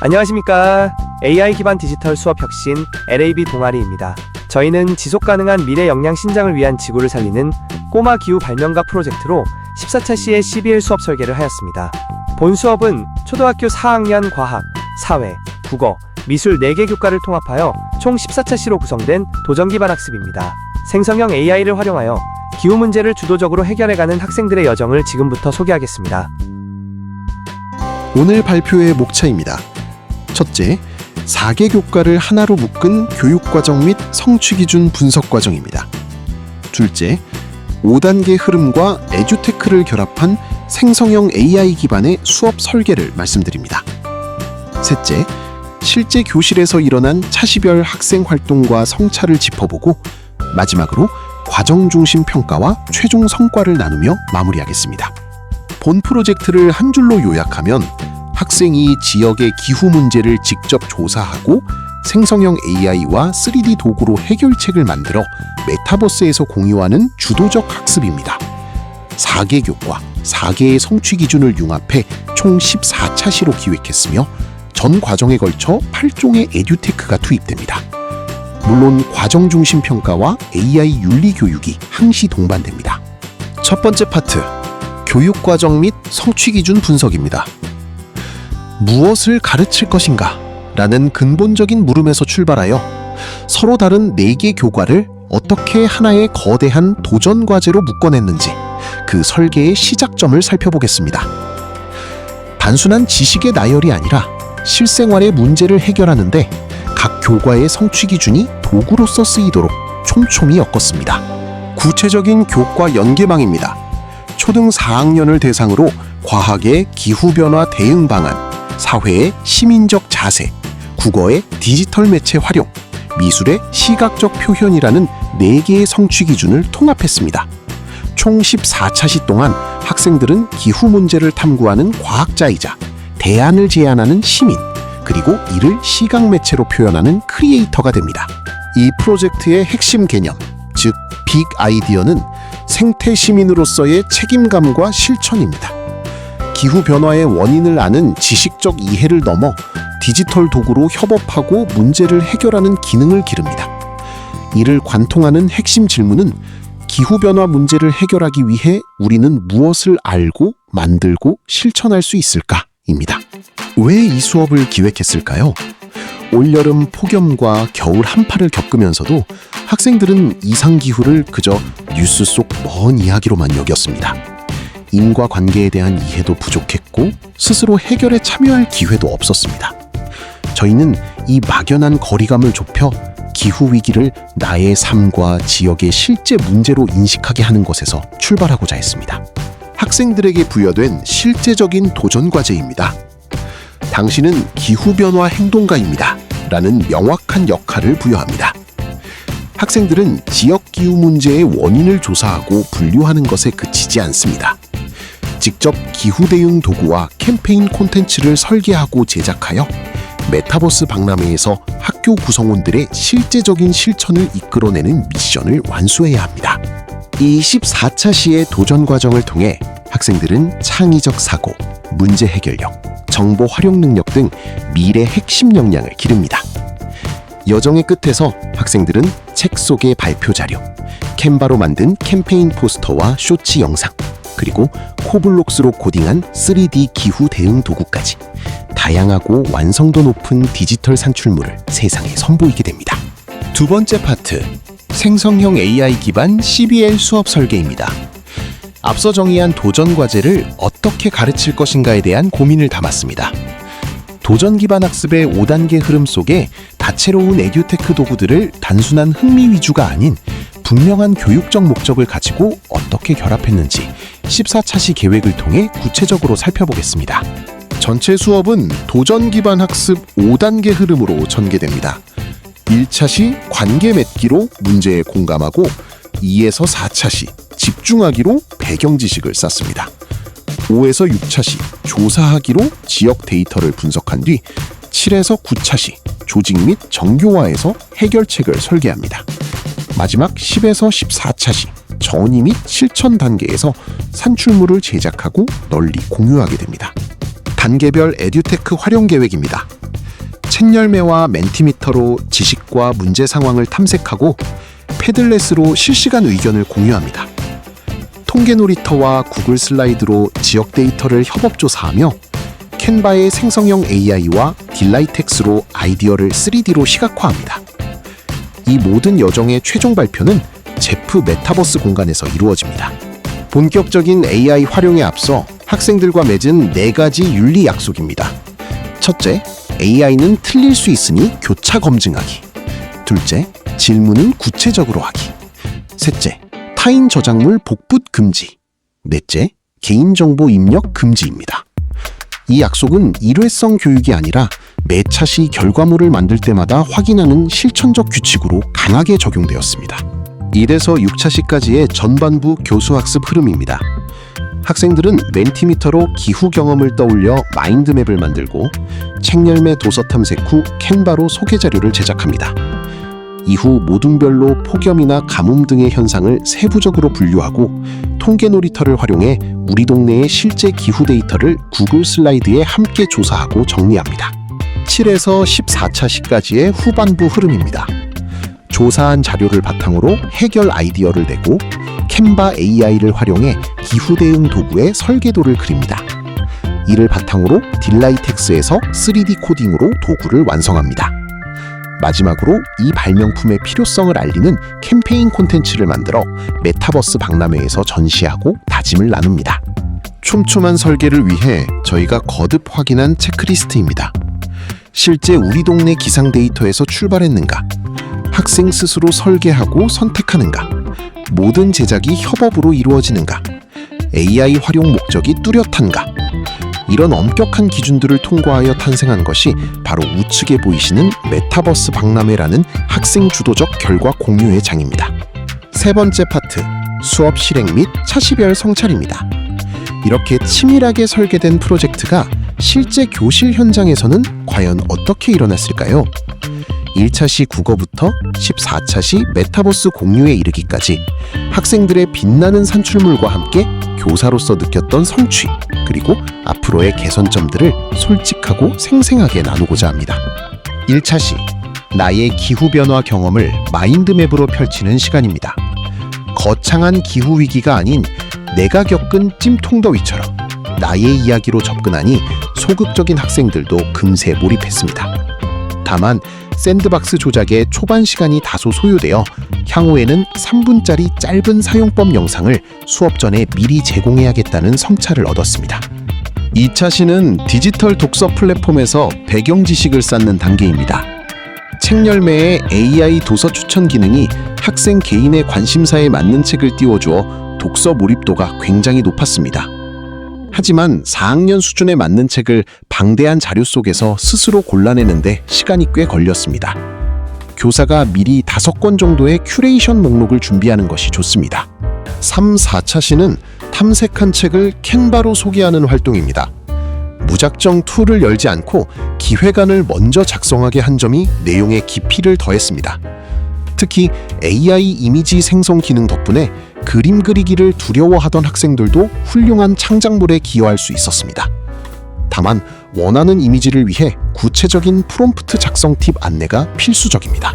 안녕하십니까. AI 기반 디지털 수업 혁신 LAB 동아리입니다. 저희는 지속가능한 미래 역량 신장을 위한 지구를 살리는 꼬마 기후 발명가 프로젝트로 14차 시의 CBL 수업 설계를 하였습니다. 본 수업은 초등학교 4학년 과학, 사회, 국어, 미술 4개 교과를 통합하여 총 14차 시로 구성된 도전 기반 학습입니다. 생성형 AI를 활용하여 기후 문제를 주도적으로 해결해가는 학생들의 여정을 지금부터 소개하겠습니다. 오늘 발표의 목차입니다. 첫째, 4개 교과를 하나로 묶은 교육과정 및 성취기준 분석과정입니다. 둘째, 5단계 흐름과 에듀테크를 결합한 생성형 AI 기반의 수업 설계를 말씀드립니다. 셋째, 실제 교실에서 일어난 차시별 학생 활동과 성차를 짚어보고 마지막으로 과정 중심 평가와 최종 성과를 나누며 마무리하겠습니다. 본 프로젝트를 한 줄로 요약하면 학생이 지역의 기후 문제를 직접 조사하고 생성형 AI와 3D 도구로 해결책을 만들어 메타버스에서 공유하는 주도적 학습입니다. 4개 교과, 4개의 성취 기준을 융합해 총 14차 시로 기획했으며 전 과정에 걸쳐 8종의 에듀테크가 투입됩니다. 물론 과정 중심 평가와 AI 윤리 교육이 항시 동반됩니다. 첫 번째 파트, 교육과정 및 성취 기준 분석입니다. 무엇을 가르칠 것인가? 라는 근본적인 물음에서 출발하여 서로 다른 4개 교과를 어떻게 하나의 거대한 도전 과제로 묶어냈는지 그 설계의 시작점을 살펴보겠습니다. 단순한 지식의 나열이 아니라 실생활의 문제를 해결하는데 각 교과의 성취 기준이 도구로서 쓰이도록 촘촘히 엮었습니다. 구체적인 교과 연계망입니다. 초등 4학년을 대상으로 과학의 기후변화 대응 방안, 사회의 시민적 자세, 국어의 디지털 매체 활용, 미술의 시각적 표현이라는 4개의 성취 기준을 통합했습니다. 총 14차 시 동안 학생들은 기후 문제를 탐구하는 과학자이자 대안을 제안하는 시민, 그리고 이를 시각 매체로 표현하는 크리에이터가 됩니다. 이 프로젝트의 핵심 개념, 즉 빅 아이디어는 생태 시민으로서의 책임감과 실천입니다. 기후변화의 원인을 아는 지식적 이해를 넘어 디지털 도구로 협업하고 문제를 해결하는 기능을 기릅니다. 이를 관통하는 핵심 질문은 기후변화 문제를 해결하기 위해 우리는 무엇을 알고 만들고 실천할 수 있을까?입니다. 왜 이 수업을 기획했을까요? 올여름 폭염과 겨울 한파를 겪으면서도 학생들은 이상기후를 그저 뉴스 속 먼 이야기로만 여겼습니다. 인과관계에 대한 이해도 부족했고 스스로 해결에 참여할 기회도 없었습니다. 저희는 이 막연한 거리감을 좁혀 기후위기를 나의 삶과 지역의 실제 문제로 인식하게 하는 것에서 출발하고자 했습니다. 학생들에게 부여된 실제적인 도전과제입니다. 당신은 기후변화 행동가입니다. 라는 명확한 역할을 부여합니다. 학생들은 지역기후 문제의 원인을 조사하고 분류하는 것에 그치지 않습니다. 직접 기후 대응 도구와 캠페인 콘텐츠를 설계하고 제작하여 메타버스 박람회에서 학교 구성원들의 실제적인 실천을 이끌어내는 미션을 완수해야 합니다. 이 14차 시의 도전 과정을 통해 학생들은 창의적 사고, 문제 해결력, 정보 활용 능력 등 미래 핵심 역량을 기릅니다. 여정의 끝에서 학생들은 책 속의 발표 자료, 캔바로 만든 캠페인 포스터와 쇼츠 영상, 그리고 코블록스로 코딩한 3D 기후 대응 도구까지 다양하고 완성도 높은 디지털 산출물을 세상에 선보이게 됩니다. 두 번째 파트, 생성형 AI 기반 CBL 수업 설계입니다. 앞서 정의한 도전 과제를 어떻게 가르칠 것인가에 대한 고민을 담았습니다. 도전 기반 학습의 5단계 흐름 속에 다채로운 에듀테크 도구들을 단순한 흥미 위주가 아닌 분명한 교육적 목적을 가지고 어떻게 결합했는지 14차 시 계획을 통해 구체적으로 살펴보겠습니다. 전체 수업은 도전 기반 학습 5단계 흐름으로 전개됩니다. 1차 시 관계 맺기로 문제에 공감하고 2에서 4차 시 집중하기로 배경 지식을 쌓습니다. 5에서 6차 시 조사하기로 지역 데이터를 분석한 뒤 7에서 9차 시 조직 및 정교화에서 해결책을 설계합니다. 마지막 10에서 14차 시 전이 및 실천 단계에서 산출물을 제작하고 널리 공유하게 됩니다. 단계별 에듀테크 활용 계획입니다. 책열매와 멘티미터로 지식과 문제 상황을 탐색하고 패들렛으로 실시간 의견을 공유합니다. 통계 놀이터와 구글 슬라이드로 지역 데이터를 협업 조사하며 캔바의 생성형 AI와 딜라이텍스로 아이디어를 3D로 시각화합니다. 이 모든 여정의 최종 발표는 제프 메타버스 공간에서 이루어집니다. 본격적인 AI 활용에 앞서 학생들과 맺은 4가지 윤리 약속입니다. 첫째, AI는 틀릴 수 있으니 교차 검증하기. 둘째, 질문은 구체적으로 하기. 셋째, 타인 저작물 복붙 금지. 넷째, 개인정보 입력 금지입니다. 이 약속은 일회성 교육이 아니라 매차 시 결과물을 만들 때마다 확인하는 실천적 규칙으로 강하게 적용되었습니다. 1에서 6차 시까지의 전반부 교수학습 흐름입니다. 학생들은 멘티미터로 기후 경험을 떠올려 마인드맵을 만들고 책열매 도서 탐색 후 캔바로 소개 자료를 제작합니다. 이후 모둠별로 폭염이나 가뭄 등의 현상을 세부적으로 분류하고 통계 놀이터를 활용해 우리 동네의 실제 기후 데이터를 구글 슬라이드에 함께 조사하고 정리합니다. 7에서 14차 시까지의 후반부 흐름입니다. 조사한 자료를 바탕으로 해결 아이디어를 내고 캔바 AI를 활용해 기후 대응 도구의 설계도를 그립니다. 이를 바탕으로 딜라이텍스에서 3D 코딩으로 도구를 완성합니다. 마지막으로 이 발명품의 필요성을 알리는 캠페인 콘텐츠를 만들어 메타버스 박람회에서 전시하고 다짐을 나눕니다. 촘촘한 설계를 위해 저희가 거듭 확인한 체크리스트입니다. 실제 우리 동네 기상 데이터에서 출발했는가? 학생 스스로 설계하고 선택하는가? 모든 제작이 협업으로 이루어지는가? AI 활용 목적이 뚜렷한가? 이런 엄격한 기준들을 통과하여 탄생한 것이 바로 우측에 보이시는 메타버스 박람회라는 학생 주도적 결과 공유의 장입니다. 세 번째 파트, 수업 실행 및 차시별 성찰입니다. 이렇게 치밀하게 설계된 프로젝트가 실제 교실 현장에서는 과연 어떻게 일어났을까요? 1차 시 국어부터 14차 시 메타버스 공유에 이르기까지 학생들의 빛나는 산출물과 함께 교사로서 느꼈던 성취, 그리고 앞으로의 개선점들을 솔직하고 생생하게 나누고자 합니다. 1차 시, 나의 기후변화 경험을 마인드맵으로 펼치는 시간입니다. 거창한 기후위기가 아닌 내가 겪은 찜통더위처럼 나의 이야기로 접근하니 소극적인 학생들도 금세 몰입했습니다. 다만 샌드박스 조작에 초반 시간이 다소 소요되어 향후에는 3분짜리 짧은 사용법 영상을 수업 전에 미리 제공해야겠다는 성찰을 얻었습니다. 2차 시는 디지털 독서 플랫폼에서 배경 지식을 쌓는 단계입니다. 책열매의 AI 도서 추천 기능이 학생 개인의 관심사에 맞는 책을 띄워주어 독서 몰입도가 굉장히 높았습니다. 하지만 4학년 수준에 맞는 책을 방대한 자료 속에서 스스로 골라내는데 시간이 꽤 걸렸습니다. 교사가 미리 5권 정도의 큐레이션 목록을 준비하는 것이 좋습니다. 3, 4차 시는 탐색한 책을 캔바로 소개하는 활동입니다. 무작정 툴을 열지 않고 기획안을 먼저 작성하게 한 점이 내용의 깊이를 더했습니다. 특히 AI 이미지 생성 기능 덕분에 그림 그리기를 두려워하던 학생들도 훌륭한 창작물에 기여할 수 있었습니다. 다만 원하는 이미지를 위해 구체적인 프롬프트 작성 팁 안내가 필수적입니다.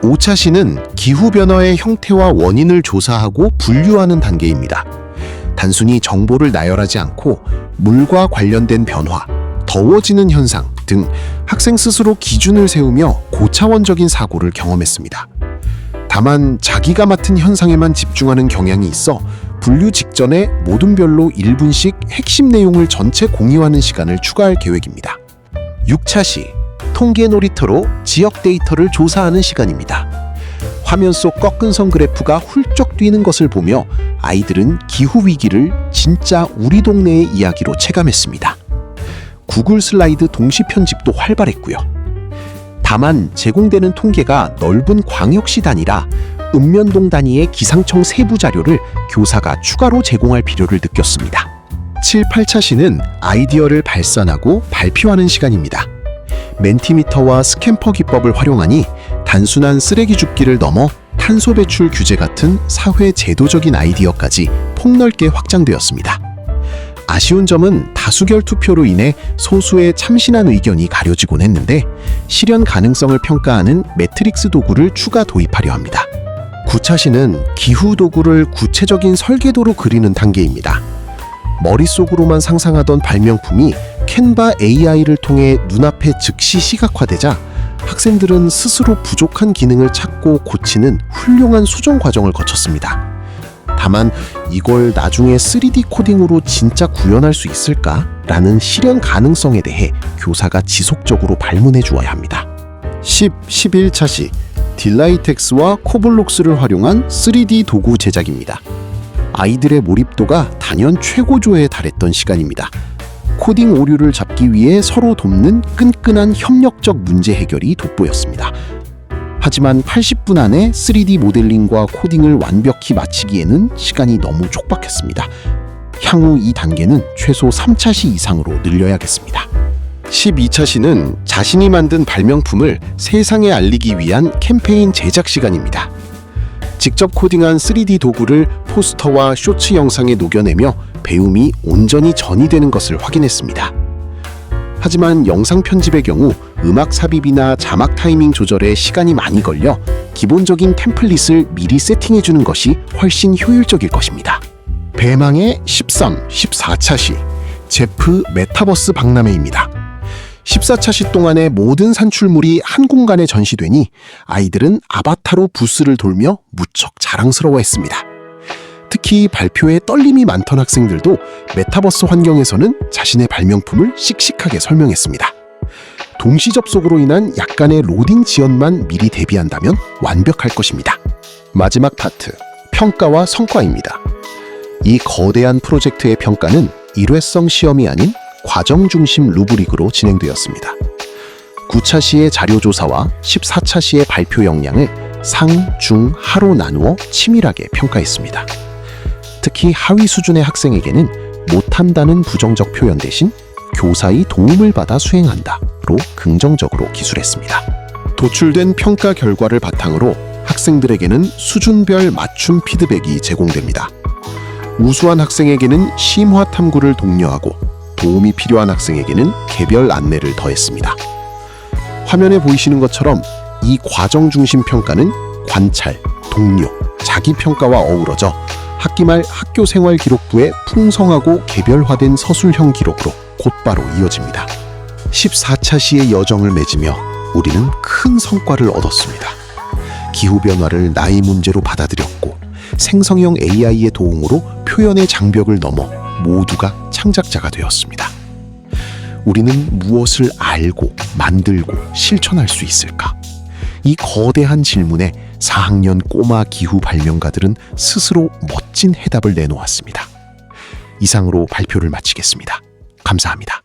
5차 시는 기후변화의 형태와 원인을 조사하고 분류하는 단계입니다. 단순히 정보를 나열하지 않고 물과 관련된 변화, 더워지는 현상 등 학생 스스로 기준을 세우며 고차원적인 사고를 경험했습니다. 다만 자기가 맡은 현상에만 집중하는 경향이 있어 분류 직전에 모둠별로 1분씩 핵심 내용을 전체 공유하는 시간을 추가할 계획입니다. 6차 시, 통계 놀이터로 지역 데이터를 조사하는 시간입니다. 화면 속 꺾은선 그래프가 훌쩍 뛰는 것을 보며 아이들은 기후위기를 진짜 우리 동네의 이야기로 체감했습니다. 구글 슬라이드 동시 편집도 활발했고요. 다만 제공되는 통계가 넓은 광역시 단위라 읍면동 단위의 기상청 세부 자료를 교사가 추가로 제공할 필요를 느꼈습니다. 7, 8차 시는 아이디어를 발산하고 발표하는 시간입니다. 멘티미터와 스캠퍼 기법을 활용하니 단순한 쓰레기 줍기를 넘어 탄소 배출 규제 같은 사회 제도적인 아이디어까지 폭넓게 확장되었습니다. 아쉬운 점은 다수결 투표로 인해 소수의 참신한 의견이 가려지곤 했는데 실현 가능성을 평가하는 매트릭스 도구를 추가 도입하려 합니다. 9차시는 기후 도구를 구체적인 설계도로 그리는 단계입니다. 머릿속으로만 상상하던 발명품이 캔바 AI를 통해 눈앞에 즉시 시각화되자 학생들은 스스로 부족한 기능을 찾고 고치는 훌륭한 수정 과정을 거쳤습니다. 다만 이걸 나중에 3D 코딩으로 진짜 구현할 수 있을까? 라는 실현 가능성에 대해 교사가 지속적으로 발문해 주어야 합니다. 11차시 딜라이텍스와 코블록스를 활용한 3D 도구 제작입니다. 아이들의 몰입도가 단연 최고조에 달했던 시간입니다. 코딩 오류를 잡기 위해 서로 돕는 끈끈한 협력적 문제 해결이 돋보였습니다. 하지만 80분 안에 3D 모델링과 코딩을 완벽히 마치기에는 시간이 너무 촉박했습니다. 향후 이 단계는 최소 3차시 이상으로 늘려야겠습니다. 12차시는 자신이 만든 발명품을 세상에 알리기 위한 캠페인 제작 시간입니다. 직접 코딩한 3D 도구를 포스터와 쇼츠 영상에 녹여내며 배움이 온전히 전이되는 것을 확인했습니다. 하지만 영상 편집의 경우 음악 삽입이나 자막 타이밍 조절에 시간이 많이 걸려 기본적인 템플릿을 미리 세팅해주는 것이 훨씬 효율적일 것입니다. 배망의 13, 14차시 제프 메타버스 박람회입니다. 14차시 동안의 모든 산출물이 한 공간에 전시되니 아이들은 아바타로 부스를 돌며 무척 자랑스러워했습니다. 특히 발표에 떨림이 많던 학생들도 메타버스 환경에서는 자신의 발명품을 씩씩하게 설명했습니다. 동시 접속으로 인한 약간의 로딩 지연만 미리 대비한다면 완벽할 것입니다. 마지막 파트, 평가와 성과입니다. 이 거대한 프로젝트의 평가는 일회성 시험이 아닌 과정 중심 루브릭으로 진행되었습니다. 9차시의 자료조사와 14차시의 발표 역량을 상, 중, 하로 나누어 치밀하게 평가했습니다. 특히 하위 수준의 학생에게는 못한다는 부정적 표현 대신 교사의 도움을 받아 수행한다로 긍정적으로 기술했습니다. 도출된 평가 결과를 바탕으로 학생들에게는 수준별 맞춤 피드백이 제공됩니다. 우수한 학생에게는 심화 탐구를 독려하고 도움이 필요한 학생에게는 개별 안내를 더했습니다. 화면에 보이시는 것처럼 이 과정 중심 평가는 관찰, 독려, 자기평가와 어우러져 학기 말 학교 생활 기록부에 풍성하고 개별화된 서술형 기록으로 곧바로 이어집니다. 14차시의 여정을 맺으며 우리는 큰 성과를 얻었습니다. 기후변화를 나의 문제로 받아들였고 생성형 AI의 도움으로 표현의 장벽을 넘어 모두가 창작자가 되었습니다. 우리는 무엇을 알고 만들고 실천할 수 있을까? 이 거대한 질문에 4학년 꼬마 기후 발명가들은 스스로 멋진 해답을 내놓았습니다. 이상으로 발표를 마치겠습니다. 감사합니다.